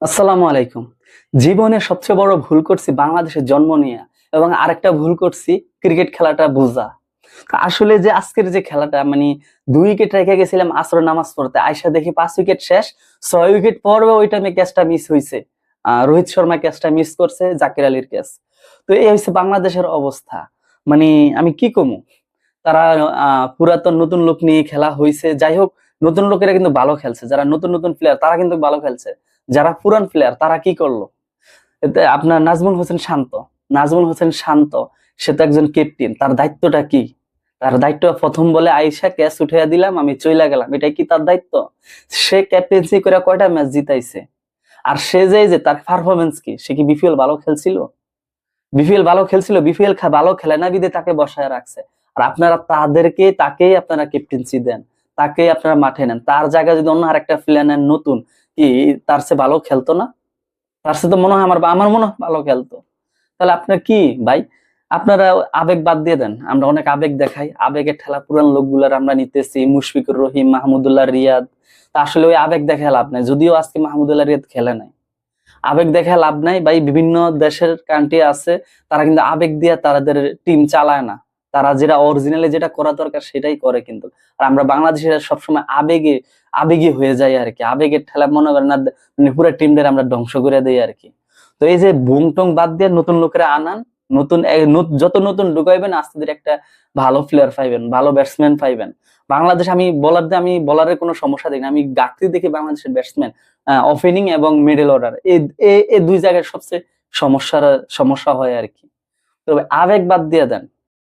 আসসালামু আলাইকুম। জীবনে সবচেয়ে বড় ভুল করছি বাংলাদেশে জন্ম নিয়ে, এবং আরেকটা ভুল করছি ক্রিকেট খেলাটা বুঝা। আসলে যে আজকের যে খেলাটা মানে ২ উইকেট রেখে গেছিলাম আসরের নামাজ পড়তে। আইসা দেখি ৫ উইকেট শেষ। ৬ উইকেট পড়বে ওই টাইমে ক্যাচটা মিস হইছে। রোহিত শর্মা ক্যাচটা মিস করছে, জাকির আলীর ক্যাচ। তো এই হইছে বাংলাদেশের অবস্থা। মানে আমি কি কমু? তারা পুরাতন নতুন লোক নিয়ে খেলা হইছে। যাই হোক, নতুন লোকেরা কিন্তু ভালো খেলছে। যারা নতুন, নতুন প্লেয়ার তারা কিন্তু ভালো খেলছে। যারা পুরান প্লেয়ার তারা কি করলো? এতে আপনার নাজমুল হোসেন শান্ত, সে তো একজন ক্যাপ্টেন। তার দায়িত্বটা কি? তার দায়িত্ব প্রথম বলে আইসা ক্যাচ উঠাইয়া দিলাম, আমি চইলা গেলাম। এটাই কি তার দায়িত্ব? সে ক্যাপ্টেন্সি করে কয়টা ম্যাচ জিতাইছে? আর সে যে তার পারফরমেন্স কি? সে কি বিপিএল ভালো খেলছিল? বিপিএল ভালো খেলে না বিধে তাকে বসায় রাখছে। আর আপনারা তাকেই আপনারা ক্যাপ্টেন্সি দেন, তাকেই আপনারা মাঠে নেন। তার জায়গায় যদি অন্য আরেকটা প্লেয়ার নেন নতুন, কি তার চেয়ে ভালো খেলতো না? তার সাথে মনে হয় আমার মনে হয় ভালো খেলতো। তাহলে আপনার কি ভাই? আপনারা আবেগ বাদ দিয়ে দেন। আমরা অনেক আবেগ দেখাই, আবেগের ঠেলা পুরান লোকগুলার আমরা নিতেছি, মুশফিকুর রহিম, মাহমুদুল্লাহ রিয়াদ। তা আসলে ওই আবেগ দেখে লাভ নাই, যদিও আজকে মাহমুদুল্লাহ রিয়াদ খেলে নাই। আবেগ দেখে লাভ নাই ভাই। বিভিন্ন দেশের কান্ট্রি আছে, তারা কিন্তু আবেগ দিয়ে তাদের টিম চালায় না। তারা যেটা অরিজিনালি যেটা করা দরকার সেটাই করে কিন্তু। আর আমরা বাংলাদেশের সবসময় আবেগে আবেগী হয়ে যাই আর কি। আবেগের ঠেলা মনে করেন না, মানে পুরো টিমদের আমরা ধ্বংস করে দেই আর কি। তো এই যে বুং টং বাদ দিয়ে নতুন লোকেরা আনান, যত নতুন ঢুকাইবেন আস্তে ধীরে একটা ভালো প্লেয়ার পাইবেন, ভালো ব্যাটসম্যান পাইবেন। বাংলাদেশ, আমি বলারের কোনো সমস্যা দেখি না। আমি ঘাটতি দেখি বাংলাদেশের ব্যাটসম্যান, ওপেনিং এবং মিডল অর্ডার, এই দুই জায়গায় সবচেয়ে সমস্যা হয় আর কি। তবে আবেগ বাদ দিয়ে দেন।